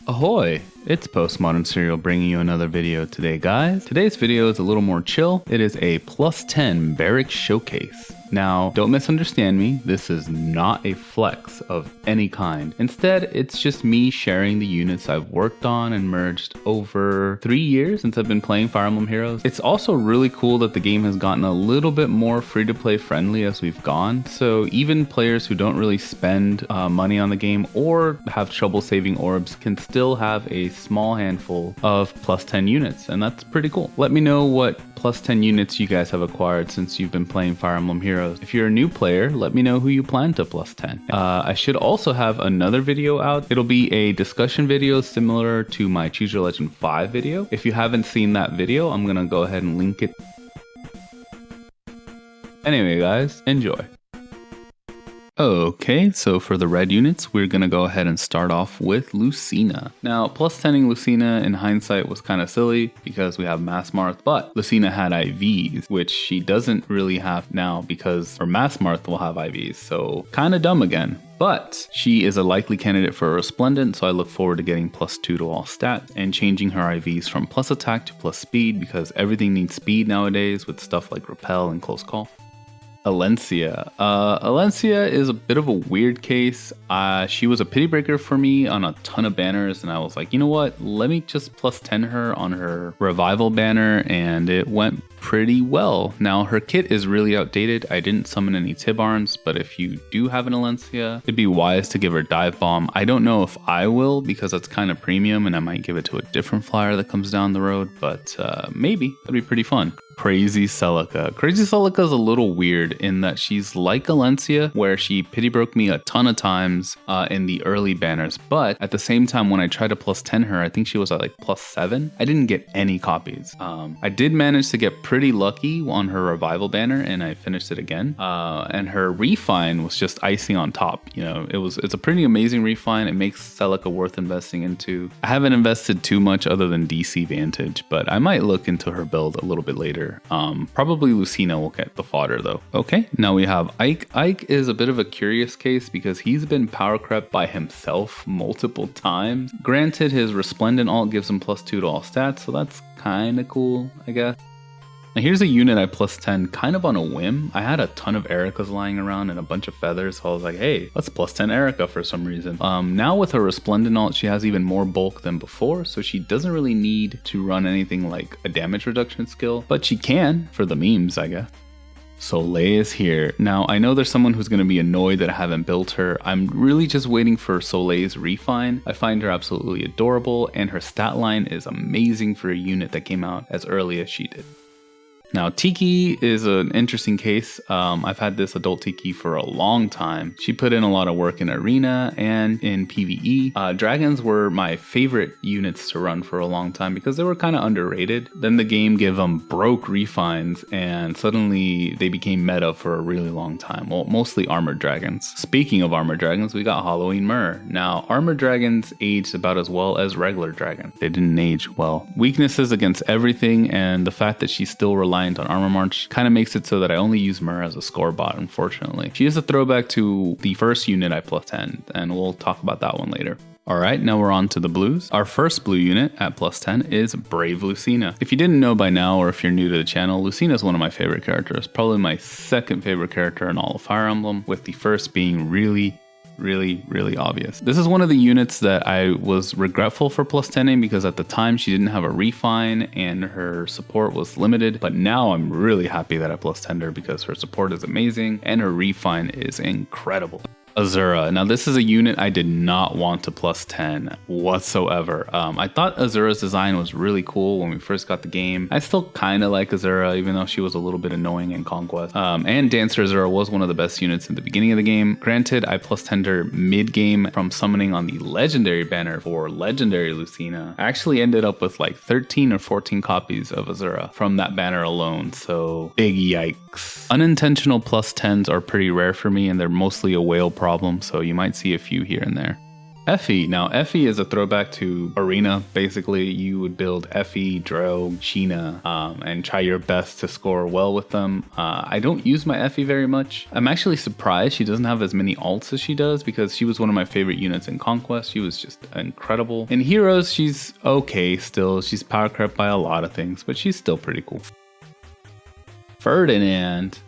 Ahoy! It's Postmodern Serial bringing you another video today, guys. Today's video is a little more chill. It is a plus 10 Barracks showcase. Now, don't misunderstand me, this is not a flex of any kind. Instead, it's just me sharing the units I've worked on and merged over 3 years since I've been playing Fire Emblem Heroes. It's also really cool that the game has gotten a little bit more free-to-play friendly as we've gone, so even players who don't really spend money on the game or have trouble saving orbs can still have a small handful of plus 10 units, and that's pretty cool. Let me know what plus 10 units you guys have acquired since you've been playing Fire Emblem Heroes. If you're a new player, let me know who you plan to plus 10. I should also have another video out. It'll be a discussion video similar to my Choose Your Legend 5 video. If you haven't seen that video, I'm gonna go ahead and link it. Anyway guys, enjoy. Okay, so for the red units, we're going to go ahead and start off with Lucina. Now, plus 10ing Lucina in hindsight was kind of silly because we have Mass Marth, but Lucina had IVs, which she doesn't really have now because her Mass Marth will have IVs, so kind of dumb again. But she is a likely candidate for a Resplendent, so I look forward to getting plus 2 to all stats and changing her IVs from plus attack to plus speed because everything needs speed nowadays with stuff like Repel and Close Call. Alencia. Alencia is a bit of a weird case. She was a pity breaker for me on a ton of banners, and I was like, you know what? Let me just plus 10 her on her revival banner, and it went pretty well. Now, her kit is really outdated. I didn't summon any Tibarns, but if you do have an Alencia, it'd be wise to give her Dive Bomb. I don't know if I will because that's kind of premium, and I might give it to a different flyer that comes down the road, but maybe. That'd be pretty fun. Crazy Celica. Crazy Celica is a little weird in that she's like Alencia, where she pity broke me a ton of times in the early banners, but at the same time when I tried to plus 10 her, I think she was at like plus 7. I didn't get any copies. I did manage to get pretty lucky on her revival banner, and I finished it again. And her refine was just icing on top. You know, it's a pretty amazing refine. It makes Celica worth investing into. I haven't invested too much other than DC Vantage, but I might look into her build a little bit later. Probably Lucina will get the fodder though. Okay, now we have Ike. Ike is a bit of a curious case because he's been power crept by himself multiple times. Granted, his Resplendent ult gives him plus 2 to all stats, so that's kind of cool, I guess. Now here's a unit I plus 10 kind of on a whim. I had a ton of Ericas lying around and a bunch of feathers, so I was like, hey, let's plus 10 Erica for some reason. Now with her Resplendent ult, she has even more bulk than before, so she doesn't really need to run anything like a damage reduction skill, but she can for the memes, I guess. Soleil is here. Now, I know there's someone who's going to be annoyed that I haven't built her. I'm really just waiting for Soleil's refine. I find her absolutely adorable, and her stat line is amazing for a unit that came out as early as she did. Now, Tiki is an interesting case. I've had this adult Tiki for a long time. She put in a lot of work in Arena and in PvE. Dragons were my favorite units to run for a long time because they were kind of underrated. Then the game gave them broke refines, and suddenly they became meta for a really long time. Well, mostly Armored Dragons. Speaking of Armored Dragons, we got Halloween Myrrh. Now, Armored Dragons aged about as well as regular dragons. They didn't age well. Weaknesses against everything, and the fact that she's still reliant on Armor March kind of makes it so that I only use Myrrh as a score bot, unfortunately. She is a throwback to the first unit I plus 10, and we'll talk about that one later. Alright, now we're on to the blues. Our first blue unit at plus 10 is Brave Lucina. If you didn't know by now, or if you're new to the channel, Lucina is one of my favorite characters. Probably my second favorite character in all of Fire Emblem, with the first being really obvious. This is one of the units that I was regretful for plus 10ing because at the time she didn't have a refine and her support was limited, but now I'm really happy that I plus 10'd her because her support is amazing and her refine is incredible. Azura. Now this is a unit I did not want to plus 10 whatsoever. I thought Azura's design was really cool when we first got the game. I still kind of like Azura, even though she was a little bit annoying in Conquest. And Dancer Azura was one of the best units in the beginning of the game. Granted, I plus 10'd her mid-game from summoning on the Legendary banner for Legendary Lucina. I actually ended up with like 13 or 14 copies of Azura from that banner alone, so big yikes. Unintentional plus 10s are pretty rare for me, and they're mostly a whale problem, so you might see a few here and there. Effie. Now, Effie is a throwback to Arena. Basically, you would build Effie, Dro, Sheena, and try your best to score well with them. I don't use my Effie very much. I'm actually surprised she doesn't have as many ults as she does because she was one of my favorite units in Conquest. She was just incredible. In Heroes, she's okay still. She's power crept by a lot of things, but she's still pretty cool. Ferdinand.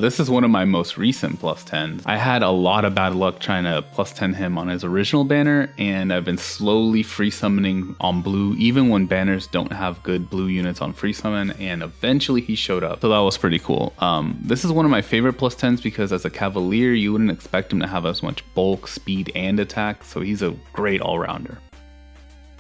This is one of my most recent plus 10s. I had a lot of bad luck trying to plus 10 him on his original banner, and I've been slowly free summoning on blue, even when banners don't have good blue units on free summon, and eventually he showed up. So that was pretty cool. This is one of my favorite plus 10s because as a Cavalier, you wouldn't expect him to have as much bulk, speed, and attack, so he's a great all-rounder.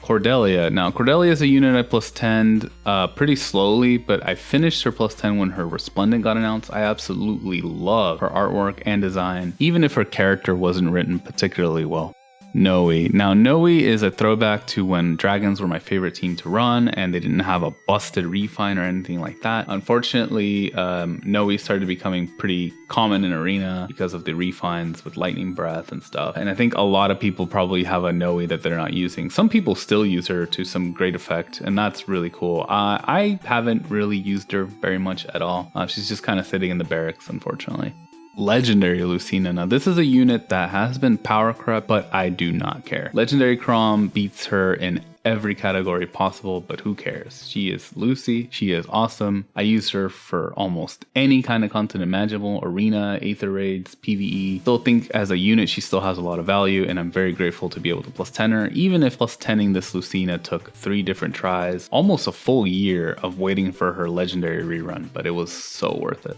Cordelia. Now, Cordelia is a unit I plus 10'd pretty slowly, but I finished her plus 10 when her Resplendent got announced. I absolutely love her artwork and design, even if her character wasn't written particularly well. Noe. Now, Noe is a throwback to when Dragons were my favorite team to run and they didn't have a busted refine or anything like that. Unfortunately, Noe started becoming pretty common in Arena because of the refines with Lightning Breath and stuff. And I think a lot of people probably have a Noe that they're not using. Some people still use her to some great effect, and that's really cool. I haven't really used her very much at all. She's just kind of sitting in the barracks, unfortunately. Legendary Lucina. Now, this is a unit that has been power crept, but I do not care. Legendary Chrom beats her in every category possible, but who cares? She is Lucy. She is awesome. I use her for almost any kind of content imaginable. Arena, Aether Raids, PvE. Still think as a unit she still has a lot of value, and I'm very grateful to be able to plus 10 her, even if plus 10ing this Lucina took 3 different tries, almost a full year of waiting for her legendary rerun, but it was so worth it.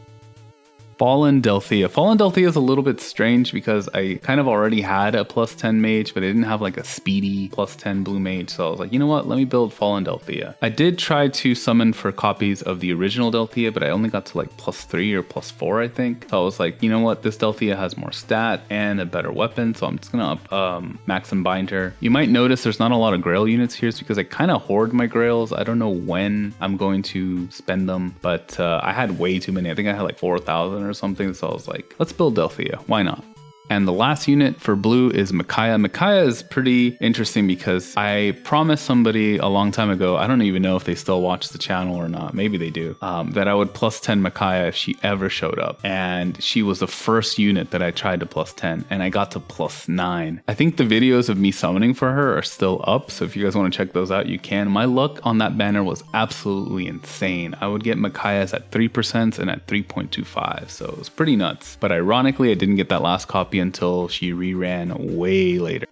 Fallen Delthea. Fallen Delthea is a little bit strange because I kind of already had a plus 10 mage, but I didn't have like a speedy plus 10 blue mage. So I was like, you know what? Let me build Fallen Delthea. I did try to summon for copies of the original Delthea, but I only got to like plus 3 or plus 4, I think. So I was like, you know what? This Delthea has more stat and a better weapon. So I'm just going to max and bind her. You might notice there's not a lot of Grail units here. It's because I kind of hoard my Grails. I don't know when I'm going to spend them, but I had way too many. I think I had like 4,000 or something, so I was like, let's build Delthea, why not? And the last unit for blue is Micaiah. Micaiah is pretty interesting because I promised somebody a long time ago, I don't even know if they still watch the channel or not, maybe they do, that I would plus 10 Micaiah if she ever showed up. And she was the first unit that I tried to plus 10, and I got to plus 9. I think the videos of me summoning for her are still up, so if you guys want to check those out, you can. My luck on that banner was absolutely insane. I would get Micaiah's at 3% and at 3.25, so it was pretty nuts. But ironically, I didn't get that last copy until she reran way later.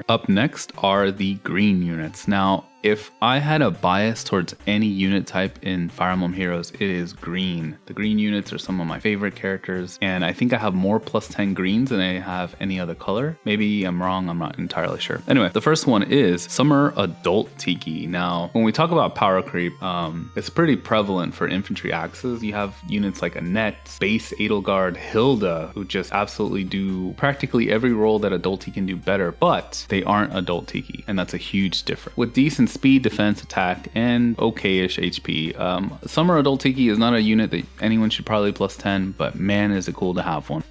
Up next are the green units. Now, if I had a bias towards any unit type in Fire Emblem Heroes, it is green. The green units are some of my favorite characters, and I think I have more plus 10 greens than I have any other color. Maybe I'm wrong, I'm not entirely sure. Anyway, the first one is Summer Adult Tiki. Now, when we talk about power creep, it's pretty prevalent for infantry axes. You have units like Annette, Base Edelheart, Hilda, who just absolutely do practically every role that Adult Tiki can do better, but they aren't Adult Tiki, and that's a huge difference. With decent speed, defense, attack, and okay-ish HP. Summer Adult Tiki is not a unit that anyone should probably plus 10, but man is it cool to have one.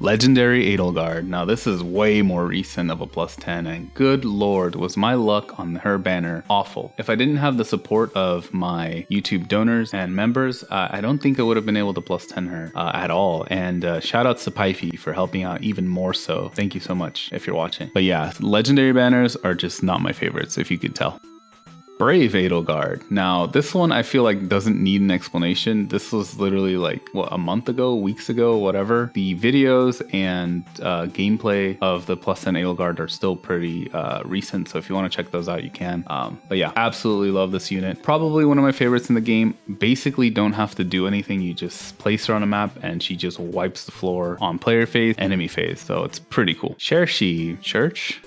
Legendary Edelheart. Now this is way more recent of a plus 10, and good lord was my luck on her banner awful. If I didn't have the support of my YouTube donors and members, I don't think I would have been able to plus 10 her at all. And shout out to Pifey for helping out even more so. Thank you so much if you're watching. But yeah, legendary banners are just not my favorites, if you could tell. Brave Edelheart. Now, this one I feel like doesn't need an explanation. This was literally like, what, a month ago, weeks ago, whatever. The videos and gameplay of the plus 10 Edelheart are still pretty recent, so if you want to check those out, you can. But yeah, absolutely love this unit. Probably one of my favorites in the game. Basically don't have to do anything. You just place her on a map and she just wipes the floor on player phase, enemy phase, so it's pretty cool. Shershi, Church?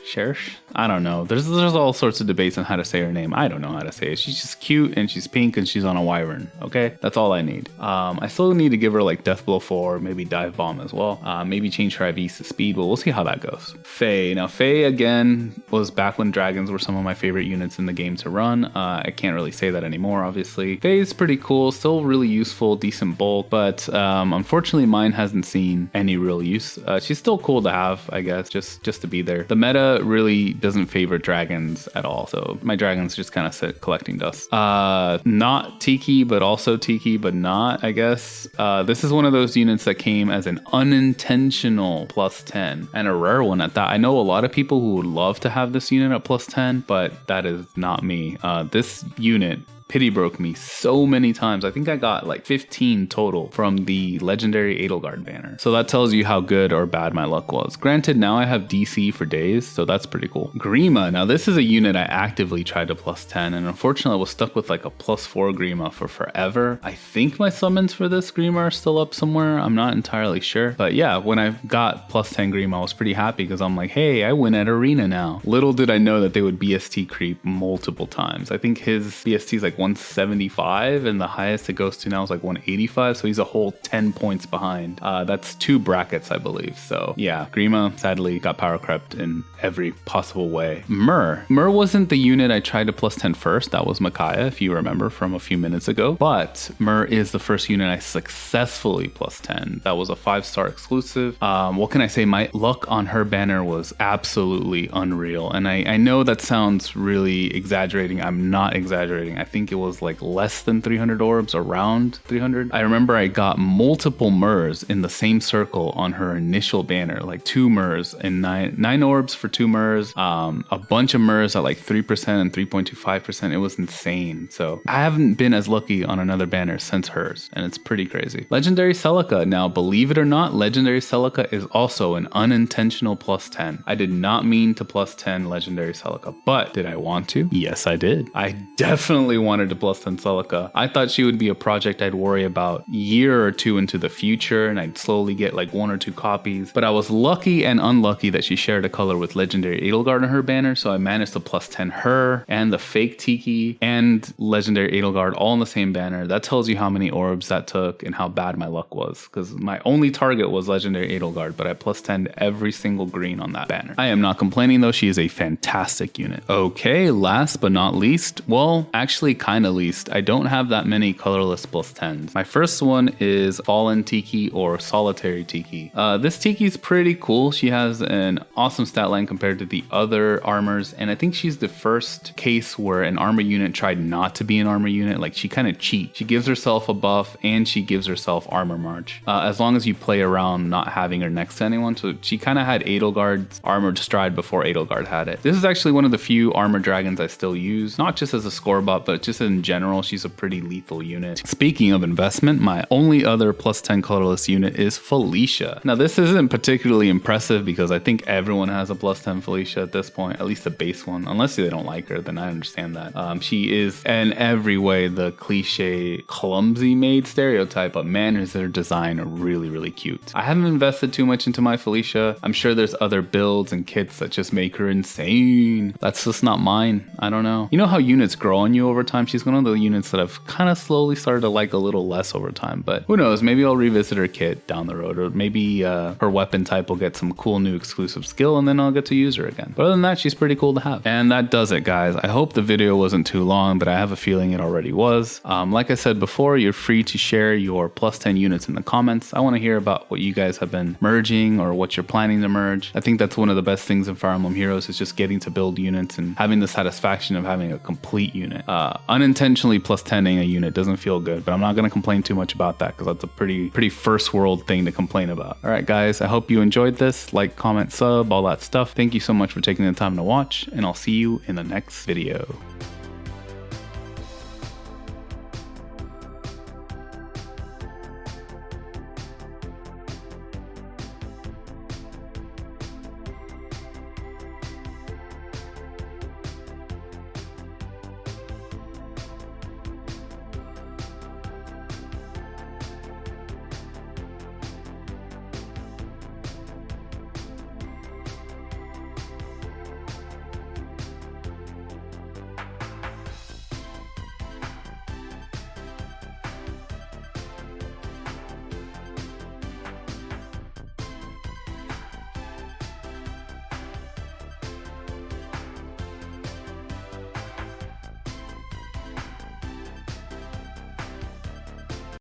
I don't know. There's all sorts of debates on how to say her name. I don't even know how to say it. She's just cute and she's pink and she's on a wyvern. Okay, that's all I need. I still need to give her like Death Blow 4, maybe Dive Bomb as well. Maybe change her IVs to speed, but we'll see how that goes. Faye. Now Faye again was back when dragons were some of my favorite units in the game to run. I can't really say that anymore, obviously. Faye is pretty cool, still really useful, decent bulk, but unfortunately mine hasn't seen any real use. She's still cool to have, I guess, just to be there. The meta really doesn't favor dragons at all, so my dragons just kind of sit collecting dust. Not Tiki, but also Tiki, but not, I guess. This is one of those units that came as an unintentional +10 and a rare one at that. I know a lot of people who would love to have this unit at +10, but that is not me. This unit pity broke me so many times. I think I got like 15 total from the legendary Edelheart banner. So that tells you how good or bad my luck was. Granted, now I have DC for days, so that's pretty cool. Grima. Now this is a unit I actively tried to +10, and unfortunately I was stuck with like a +4 Grima for forever. I think my summons for this Grima are still up somewhere. I'm not entirely sure. But yeah, when I got +10 Grima, I was pretty happy because I'm like, hey, I win at Arena now. Little did I know that they would BST creep multiple times. I think his BST is like 175 and the highest it goes to now is like 185, so he's a whole 10 points behind. That's 2 brackets, I believe. So yeah, Grima sadly got power crept in every possible way. Myr wasn't the unit I tried to +10 first. That was Micaiah, if you remember from a few minutes ago, but Myr is the first unit I successfully +10. That was a 5-star exclusive. What can I say? My luck on her banner was absolutely unreal, and I know that sounds really exaggerating. I'm not exaggerating. I think it was like less than 300 orbs, around 300. I remember I got multiple Myrs in the same circle on her initial banner, like 2 Myrs and 9 orbs for 2 Myrs, a bunch of Myrs at like 3% and 3.25%. It was insane. So I haven't been as lucky on another banner since hers, and it's pretty crazy. Legendary Celica. Now, believe it or not, Legendary Celica is also an unintentional +10. I did not mean to +10 Legendary Celica, but did I want to? Yes, I did. I definitely wanted to +10 Celica. I thought she would be a project I'd worry about a year or 2 into the future, and I'd slowly get like 1 or 2 copies. But I was lucky and unlucky that she shared a color with Legendary Edelheart on her banner, so I managed to +10 her and the fake Tiki and Legendary Edelheart all in the same banner. That tells you how many orbs that took and how bad my luck was, because my only target was Legendary Edelheart, but I +10'd every single green on that banner. I am not complaining though, she is a fantastic unit. Okay, last but not least, well, actually kind of least, I don't have that many colorless +10s. My first one is Fallen Tiki or Solitary Tiki. This Tiki is pretty cool. She has an awesome stat line compared to the other armors, and I think she's the first case where an armor unit tried not to be an armor unit. Like, she kind of cheats. She gives herself a buff and she gives herself armor march, as long as you play around not having her next to anyone. So she kind of had Edelgard's armored stride before Edelgard had it. This is actually one of the few armored dragons I still use, not just as a score bot, but just in general. She's a pretty lethal unit. Speaking of investment, my only other +10 colorless unit is Felicia. Now this isn't particularly impressive because I think everyone has a +10 Felicia at this point, at least a base one, unless they don't like her, then I understand that. She is in every way the cliche clumsy maid stereotype, but man, is her design really, really cute. I haven't invested too much into my Felicia. I'm sure there's other builds and kits that just make her insane. That's just not mine. I don't know. You know how units grow on you over time? She's one of the units that I've kind of slowly started to like a little less over time, but who knows? Maybe I'll revisit her kit down the road, or maybe her weapon type will get some cool new exclusive skill and then I'll get to use her again. But other than that, she's pretty cool to have. And that does it, guys. I hope the video wasn't too long, but I have a feeling it already was. Like I said before, you're free to share your +10 units in the comments. I want to hear about what you guys have been merging or what you're planning to merge. I think that's one of the best things in Fire Emblem Heroes, is just getting to build units and having the satisfaction of having a complete unit. Unintentionally +10ing a unit doesn't feel good, but I'm not going to complain too much about that because that's a pretty first world thing to complain about. All right, guys, I hope you enjoyed this. Like, comment, sub, all that stuff. Thank you so much for taking the time to watch, and I'll see you in the next video.